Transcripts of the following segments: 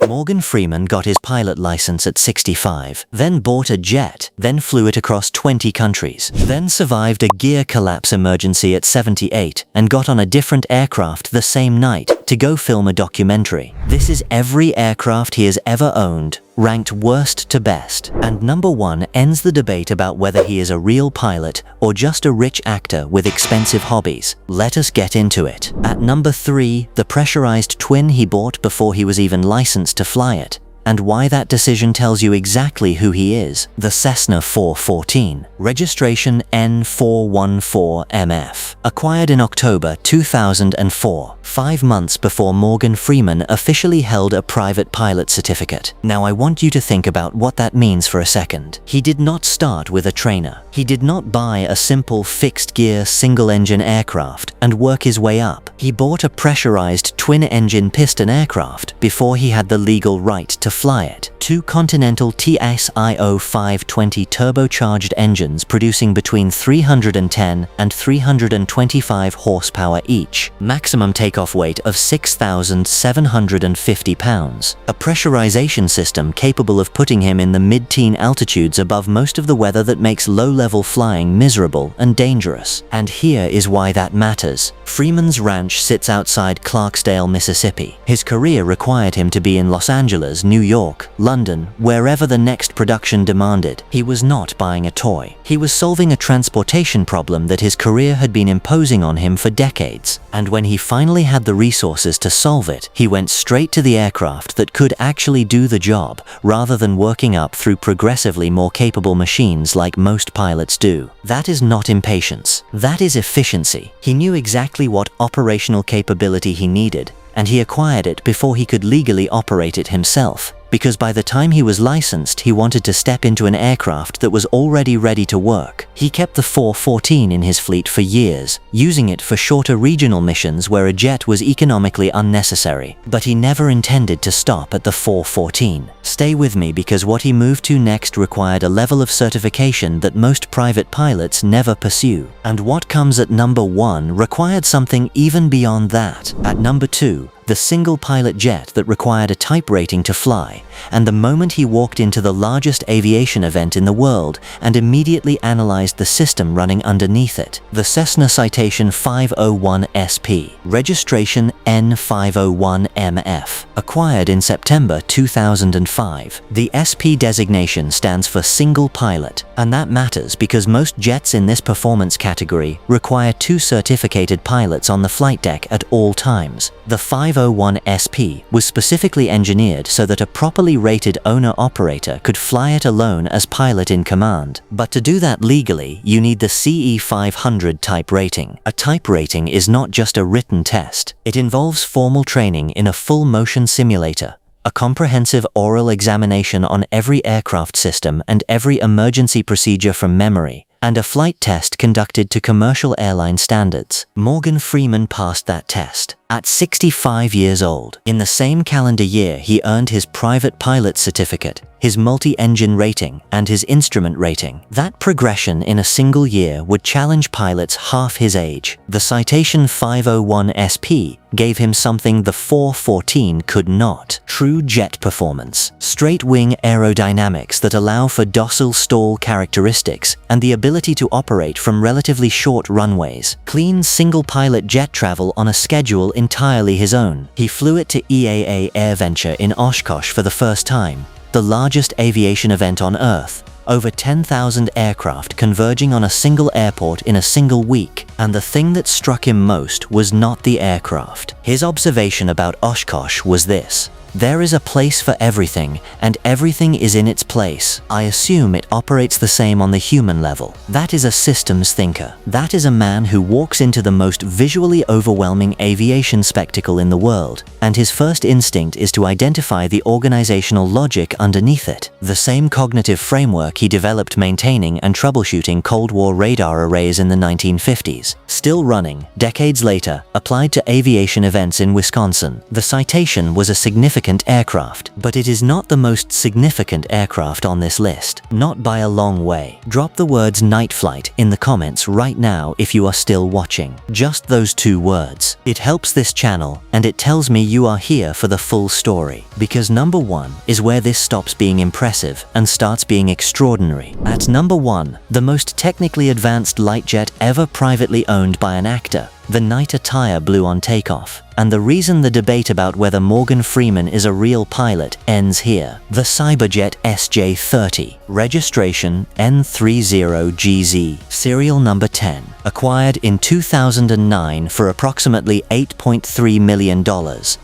Morgan Freeman got his pilot license at 65, then bought a jet, then flew it across 20 countries, then survived a gear collapse emergency at 78 and got on a different aircraft the same night to go film a documentary. This is every aircraft he has ever owned, ranked worst to best. And number 1 ends the debate about whether he is a real pilot or just a rich actor with expensive hobbies. Let us get into it. At number 3, the pressurized twin he bought before he was even licensed to fly it. And why that decision tells you exactly who he is. The Cessna 414, registration N414MF, acquired in October 2004, 5 months before Morgan Freeman officially held a private pilot certificate. Now I want you to think about what that means for a second. He did not start with a trainer. He did not buy a simple fixed-gear single-engine aircraft and work his way up. He bought a pressurized twin-engine piston aircraft before he had the legal right to fly it. 2 Continental TSIO 520 turbocharged engines producing between 310 and 325 horsepower each. Maximum takeoff weight of 6,750 pounds. A pressurization system capable of putting him in the mid-teen altitudes above most of the weather that makes low-level flying miserable and dangerous. And here is why that matters. Freeman's ranch sits outside Clarksdale, Mississippi. His career required him to be in Los Angeles, New York, London, wherever the next production demanded. He was not buying a toy. He was solving a transportation problem that his career had been imposing on him for decades. And when he finally had the resources to solve it, he went straight to the aircraft that could actually do the job, rather than working up through progressively more capable machines like most pilots do. That is not impatience. That is efficiency. He knew exactly what operational capability he needed, and he acquired it before he could legally operate it himself. Because by the time he was licensed, he wanted to step into an aircraft that was already ready to work. He kept the 414 in his fleet for years, using it for shorter regional missions where a jet was economically unnecessary. But he never intended to stop at the 414. Stay with me, because what he moved to next required a level of certification that most private pilots never pursue. And what comes at number 1 required something even beyond that. At number 2, the single pilot jet that required a type rating to fly, and the moment he walked into the largest aviation event in the world and immediately analyzed the system running underneath it. The Cessna Citation 501 SP, registration N501MF, acquired in September 2005. The SP designation stands for single pilot, and that matters because most jets in this performance category require 2 certificated pilots on the flight deck at all times. The 501 SP was specifically engineered so that a properly rated owner-operator could fly it alone as pilot in command. But to do that legally, you need the CE 500 type rating. A type rating is not just a written test. It involves formal training in a full motion simulator, a comprehensive oral examination on every aircraft system and every emergency procedure from memory, and a flight test conducted to commercial airline standards. Morgan Freeman passed that test at 65 years old. In the same calendar year, he earned his private pilot certificate, his multi-engine rating, and his instrument rating. That progression in a single year would challenge pilots half his age. The Citation 501 SP gave him something the 414 could not: true jet performance, straight wing aerodynamics that allow for docile stall characteristics, and the ability to operate from relatively short runways. Clean single-pilot jet travel on a schedule entirely his own. He flew it to EAA AirVenture in Oshkosh for the first time, the largest aviation event on Earth. Over 10,000 aircraft converging on a single airport in a single week. And the thing that struck him most was not the aircraft. His observation about Oshkosh was this: there is a place for everything, and everything is in its place. I assume it operates the same on the human level. That is a systems thinker. That is a man who walks into the most visually overwhelming aviation spectacle in the world, and his first instinct is to identify the organizational logic underneath it. The same cognitive framework he developed maintaining and troubleshooting Cold War radar arrays in the 1950s, still running, decades later, applied to aviation events in Wisconsin. The Citation was a significant significant aircraft, but it is not the most significant aircraft on this list. Not by a long way. Drop the words night flight in the comments right now if you are still watching. Just those 2 words. It helps this channel, and it tells me you are here for the full story. Because number 1 is where this stops being impressive and starts being extraordinary. At number 1, the most technically advanced light jet ever privately owned by an actor. The night a tire blew on takeoff. And the reason the debate about whether Morgan Freeman is a real pilot ends here. The SyberJet SJ30, registration N30GZ, serial number 10, acquired in 2009 for approximately $8.3 million.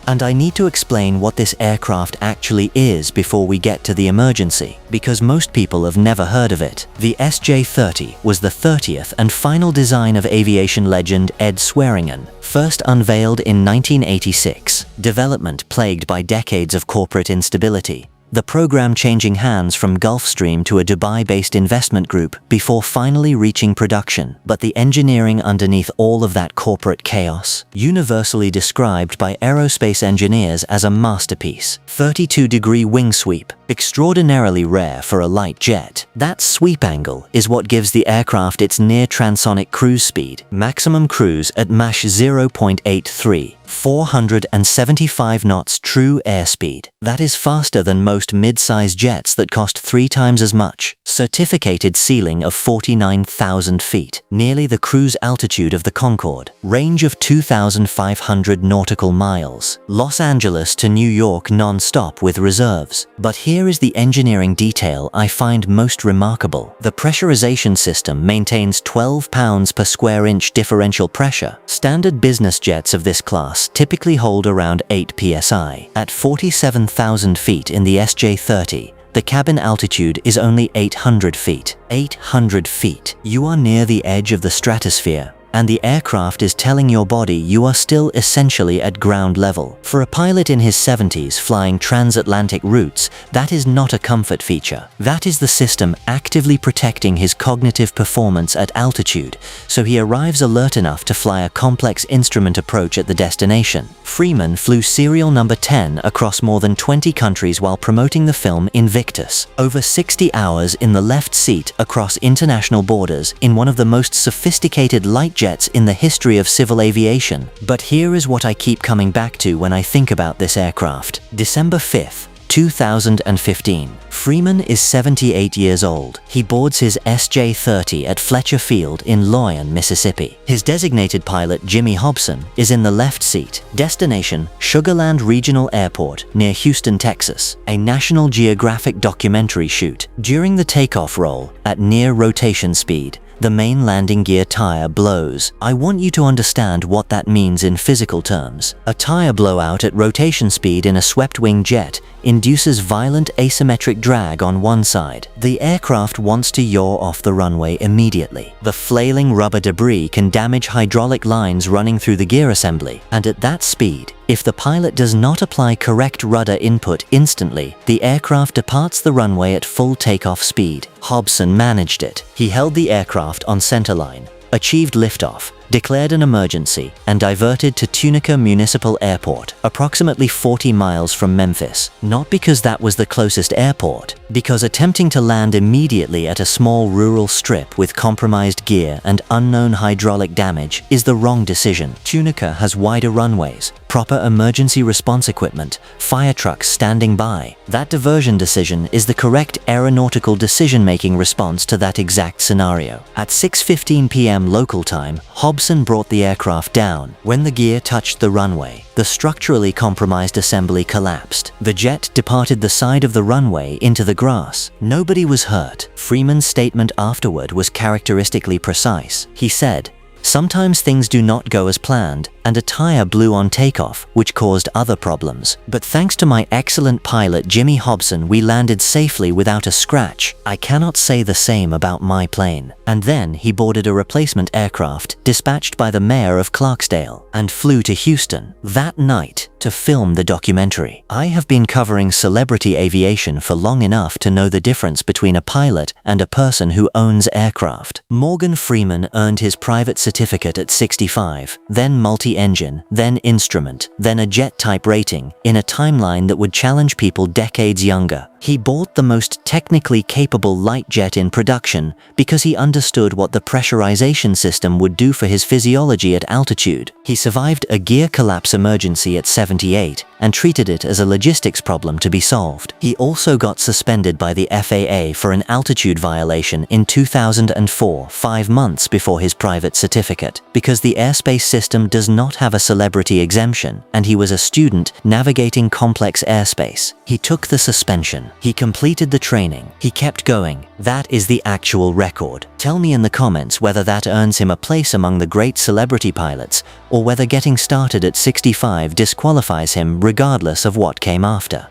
And I need to explain what this aircraft actually is before we get to the emergency, because most people have never heard of it. The SJ30 was the 30th and final design of aviation legend Ed Swearingen, first unveiled in 1986. Development plagued by decades of corporate instability. The program changing hands from Gulfstream to a Dubai-based investment group before finally reaching production. But the engineering underneath all of that corporate chaos, universally described by aerospace engineers as a masterpiece. 32-degree wing sweep, extraordinarily rare for a light jet. That sweep angle is what gives the aircraft its near-transonic cruise speed, maximum cruise at Mach 0.83. 475 knots true airspeed. That is faster than most mid-size jets that cost 3 times as much. Certificated ceiling of 49,000 feet, nearly the cruise altitude of the Concorde. Range of 2,500 nautical miles. Los Angeles to New York non-stop with reserves. But here is the engineering detail I find most remarkable. The pressurization system maintains 12 pounds per square inch differential pressure. Standard business jets of this class typically hold around 8 psi. At 47,000 feet in the SJ30, the cabin altitude is only 800 feet. 800 feet. You are near the edge of the stratosphere, and the aircraft is telling your body you are still essentially at ground level. For a pilot in his 70s flying transatlantic routes, that is not a comfort feature. That is the system actively protecting his cognitive performance at altitude, so he arrives alert enough to fly a complex instrument approach at the destination. Freeman flew serial number 10 across more than 20 countries while promoting the film Invictus. Over 60 hours in the left seat across international borders in one of the most sophisticated light jets in the history of civil aviation. But here is what I keep coming back to when I think about this aircraft. December 5th, 2015. Freeman is 78 years old. He boards his SJ30 at Fletcher Field in Loyan, Mississippi. His designated pilot, Jimmy Hobson, is in the left seat. Destination, Sugarland Regional Airport near Houston, Texas. A National Geographic documentary shoot. During the takeoff roll, at near rotation speed, the main landing gear tire blows. I want you to understand what that means in physical terms. A tire blowout at rotation speed in a swept-wing jet induces violent asymmetric drag on one side. The aircraft wants to yaw off the runway immediately. The flailing rubber debris can damage hydraulic lines running through the gear assembly, and at that speed, if the pilot does not apply correct rudder input instantly, the aircraft departs the runway at full takeoff speed. Hobson managed it. He held the aircraft on centerline, achieved liftoff, declared an emergency, and diverted to Tunica Municipal Airport, approximately 40 miles from Memphis. Not because that was the closest airport, because attempting to land immediately at a small rural strip with compromised gear and unknown hydraulic damage is the wrong decision. Tunica has wider runways, proper emergency response equipment, fire trucks standing by. That diversion decision is the correct aeronautical decision-making response to that exact scenario. At 6:15 p.m. local time, Hobson brought the aircraft down. When the gear touched the runway, the structurally compromised assembly collapsed. The jet departed the side of the runway into the grass. Nobody was hurt. Freeman's statement afterward was characteristically precise. He said, "Sometimes things do not go as planned, and a tire blew on takeoff, which caused other problems. But thanks to my excellent pilot Jimmy Hobson, we landed safely without a scratch. I cannot say the same about my plane." And then he boarded a replacement aircraft dispatched by the mayor of Clarksdale and flew to Houston that night to film the documentary. I have been covering celebrity aviation for long enough to know the difference between a pilot and a person who owns aircraft. Morgan Freeman earned his private certificate at 65, then multi engine, then instrument, then a jet-type rating, in a timeline that would challenge people decades younger. He bought the most technically capable light jet in production because he understood what the pressurization system would do for his physiology at altitude. He survived a gear collapse emergency at 78 and treated it as a logistics problem to be solved. He also got suspended by the FAA for an altitude violation in 2004, 5 months before his private certificate, because the airspace system does not have a celebrity exemption, and he was a student navigating complex airspace. He took the suspension. He completed the training. He kept going. That is the actual record. Tell me in the comments whether that earns him a place among the great celebrity pilots, or whether getting started at 65 disqualifies him regardless of what came after.